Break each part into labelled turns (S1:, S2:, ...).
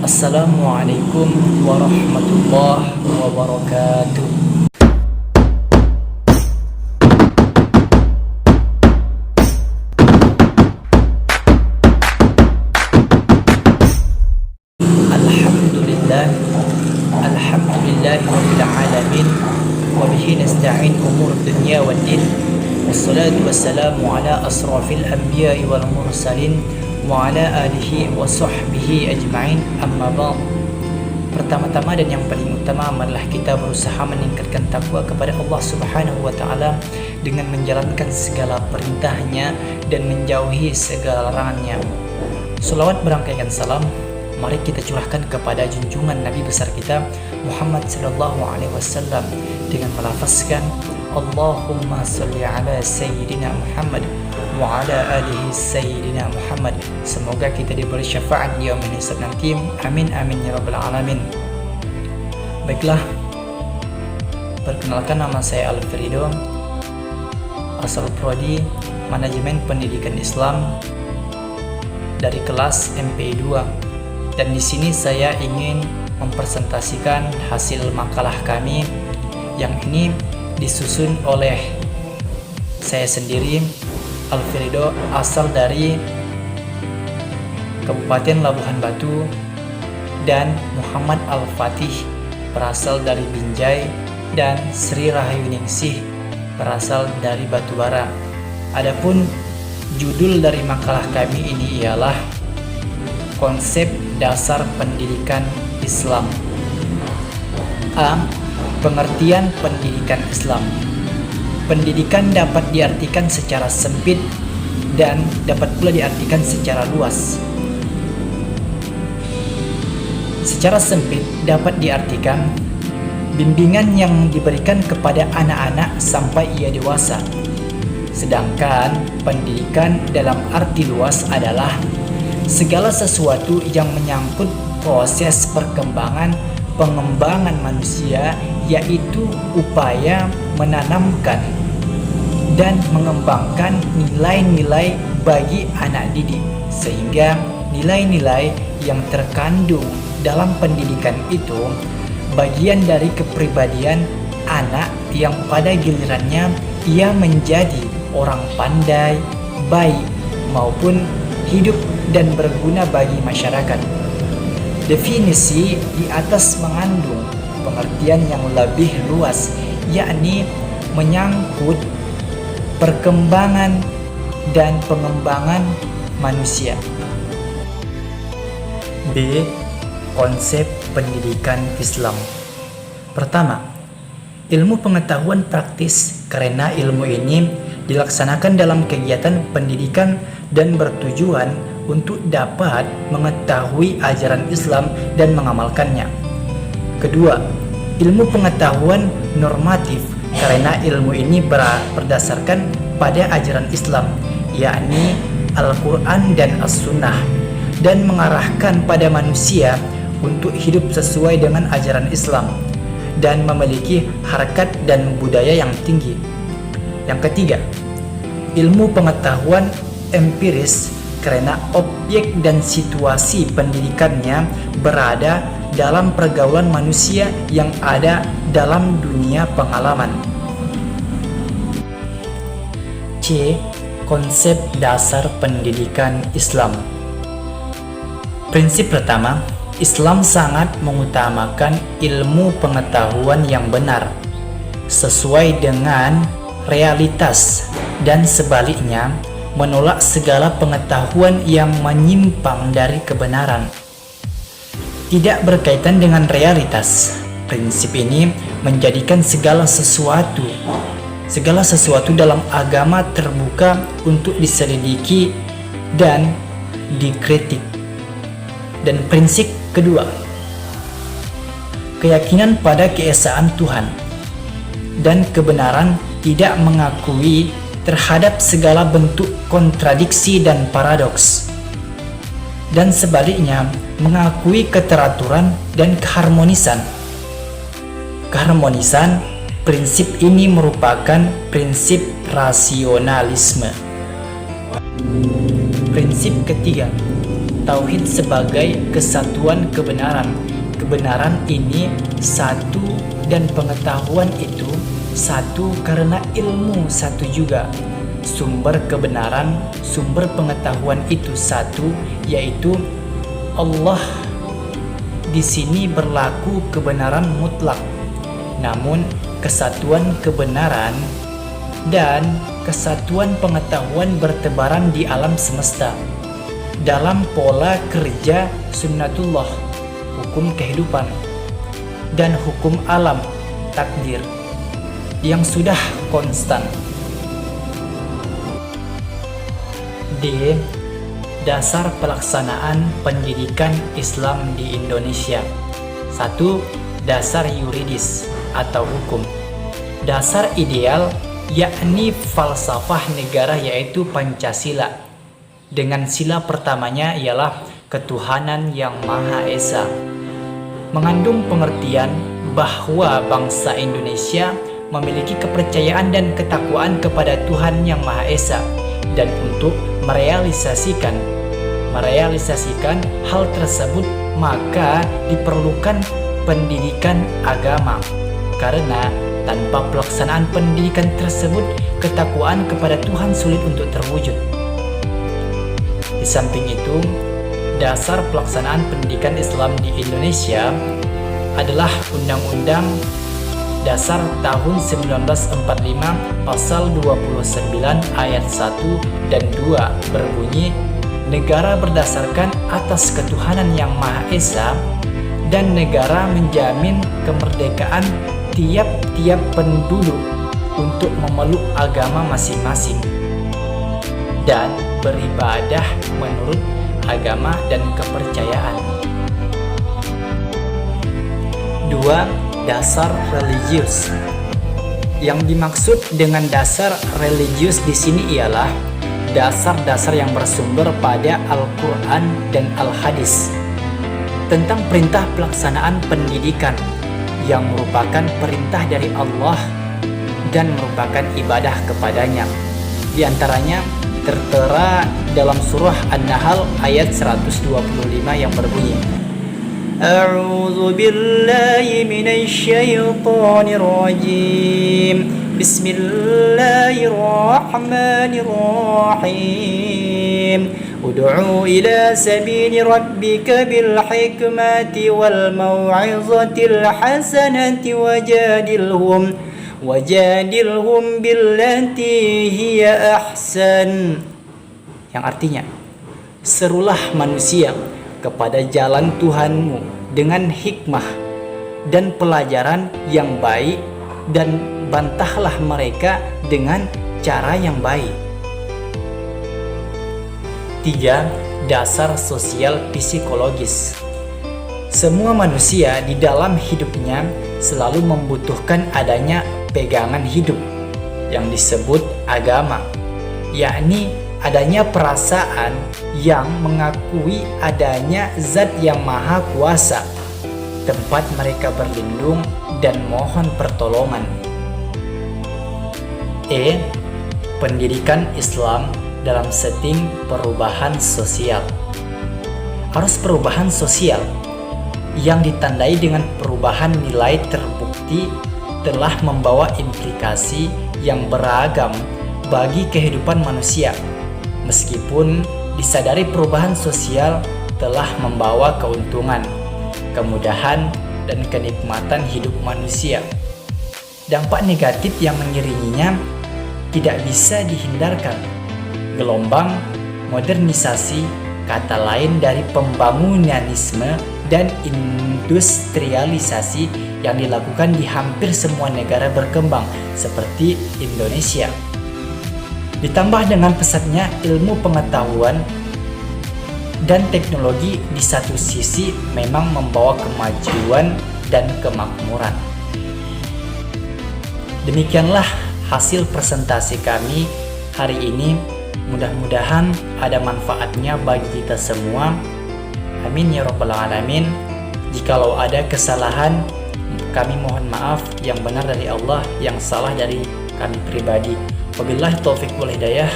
S1: Assalamualaikum warahmatullahi wabarakatuh. Alhamdulillah, alhamdulillahi rabbil alamin, wa bihi nasta'in umur dunya waddin. Wassalatu wassalamu ala asrafil anbiya'i wal mursalin wa ala alihi wa sahbihi ajma'in, amma ba'd. Pertama-tama dan yang paling utama, marilah kita berusaha meningkatkan takwa kepada Allah Subhanahu wa taala dengan menjalankan segala perintahnya dan menjauhi segala larangannya. Selawat berangkaikan salam mari kita curahkan kepada junjungan Nabi besar kita Muhammad sallallahu alaihi wasallam dengan melafazkan Allahumma salli ala sayyidina Muhammad wa ala alihi sayyidina Muhammad. Semoga kita diberi syafaat di yaumil hisab nanti. Amin amin ya rabbal alamin. Baiklah, perkenalkan, nama saya Alfredo, asal prodi Manajemen Pendidikan Islam dari kelas MPI 2. Dan di sini saya ingin mempresentasikan hasil makalah kami yang ini disusun oleh saya sendiri, Alfredo, asal dari Kabupaten Labuhan Batu, dan Muhammad Al-Fatih berasal dari Binjai, dan Sri Rahayu Ningsih berasal dari Batubara. Adapun judul dari makalah kami ini ialah Konsep Dasar Pendidikan Islam. A. Pengertian pendidikan Islam. Pendidikan dapat diartikan secara sempit dan dapat pula diartikan secara luas. Secara sempit dapat diartikan bimbingan yang diberikan kepada anak-anak sampai ia dewasa. Sedangkan pendidikan dalam arti luas adalah segala sesuatu yang menyangkut proses pengembangan manusia, yaitu upaya menanamkan dan mengembangkan nilai-nilai bagi anak didik, sehingga nilai-nilai yang terkandung dalam pendidikan itu bagian dari kepribadian anak yang pada gilirannya ia menjadi orang pandai, baik maupun hidup dan berguna bagi masyarakat. Definisi di atas mengandung pengertian yang lebih luas, yakni menyangkut perkembangan dan pengembangan manusia. B. Konsep pendidikan Islam. Pertama, ilmu pengetahuan praktis, karena ilmu ini dilaksanakan dalam kegiatan pendidikan dan bertujuan untuk dapat mengetahui ajaran Islam dan mengamalkannya. Kedua, ilmu pengetahuan normatif, karena ilmu ini berdasarkan pada ajaran Islam, yakni Al-Quran dan As-Sunnah, dan mengarahkan pada manusia untuk hidup sesuai dengan ajaran Islam dan memiliki harkat dan budaya yang tinggi. Yang ketiga, ilmu pengetahuan empiris, karena objek dan situasi pendidikannya berada dalam pergaulan manusia yang ada dalam dunia pengalaman. C. Konsep dasar pendidikan Islam. Prinsip pertama, Islam sangat mengutamakan ilmu pengetahuan yang benar sesuai dengan realitas, dan sebaliknya menolak segala pengetahuan yang menyimpang dari kebenaran, tidak berkaitan dengan realitas. Prinsip ini menjadikan segala sesuatu dalam agama terbuka untuk diselidiki dan dikritik. Dan prinsip kedua, keyakinan pada keesaan Tuhan dan kebenaran, tidak mengakui terhadap segala bentuk kontradiksi dan paradoks, dan sebaliknya mengakui keteraturan dan keharmonisan. Prinsip ini merupakan prinsip rasionalisme. Prinsip ketiga, tauhid sebagai kesatuan kebenaran. Kebenaran ini satu dan pengetahuan itu satu karena ilmu satu juga. Sumber kebenaran, sumber pengetahuan itu satu, yaitu Allah. Di sini berlaku kebenaran mutlak. Namun kesatuan kebenaran dan kesatuan pengetahuan bertebaran di alam semesta dalam pola kerja sunnatullah, hukum kehidupan, dan hukum alam, takdir, yang sudah konstan. D. Dasar pelaksanaan pendidikan Islam di Indonesia. 1. Dasar yuridis atau hukum. Dasar ideal yakni falsafah negara, yaitu Pancasila. Dengan sila pertamanya ialah ketuhanan yang Maha Esa. Mengandung pengertian bahwa bangsa Indonesia memiliki kepercayaan dan ketakwaan kepada Tuhan yang Maha Esa, dan untuk merealisasikan hal tersebut maka diperlukan pendidikan agama, karena tanpa pelaksanaan pendidikan tersebut ketakwaan kepada Tuhan sulit untuk terwujud. Di samping itu, dasar pelaksanaan pendidikan Islam di Indonesia adalah Undang-Undang Dasar tahun 1945 pasal 29 ayat 1 dan 2 berbunyi, negara berdasarkan atas ketuhanan yang Maha Esa, dan negara menjamin kemerdekaan tiap-tiap penduduk untuk memeluk agama masing-masing dan beribadah menurut agama dan kepercayaan. 2. Dasar religius. Yang dimaksud dengan dasar religius di sini ialah dasar-dasar yang bersumber pada Al-Quran dan Al-Hadis tentang perintah pelaksanaan pendidikan yang merupakan perintah dari Allah dan merupakan ibadah kepadanya. Di antaranya tertera dalam surah An-Nahl ayat 125 yang berbunyi, A'udzu billahi minasy syaithanir rajim. Bismillahirrahmanirrahim. Ud'u ila sabili rabbika bil hikmati wal mau'izatil hasanati wajadilhum billati hiya ahsan. Yang artinya, serulah manusia kepada jalan Tuhanmu dengan hikmah dan pelajaran yang baik, dan bantahlah mereka dengan cara yang baik. 3. Dasar sosial psikologis. Semua manusia di dalam hidupnya selalu membutuhkan adanya pegangan hidup yang disebut agama, yakni adanya perasaan yang mengakui adanya zat yang maha kuasa, tempat mereka berlindung dan mohon pertolongan. E. Pendidikan Islam dalam setting perubahan sosial. Arus perubahan sosial yang ditandai dengan perubahan nilai terbukti telah membawa implikasi yang beragam bagi kehidupan manusia. Meskipun disadari perubahan sosial telah membawa keuntungan, kemudahan, dan kenikmatan hidup manusia, dampak negatif yang mengiringinya tidak bisa dihindarkan. Gelombang modernisasi, kata lain dari pembangunanisme dan industrialisasi yang dilakukan di hampir semua negara berkembang seperti Indonesia, ditambah dengan pesatnya ilmu pengetahuan dan teknologi di satu sisi memang membawa kemajuan dan kemakmuran. Demikianlah hasil presentasi kami hari ini. Mudah-mudahan ada manfaatnya bagi kita semua. Amin ya rabbal alamin. Jikalau ada kesalahan, kami mohon maaf. Yang benar dari Allah, yang salah dari kami pribadi. Wabillahi taufiq wal hidayah.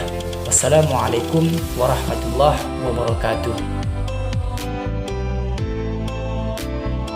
S1: Wassalamualaikum warahmatullahi wabarakatuh.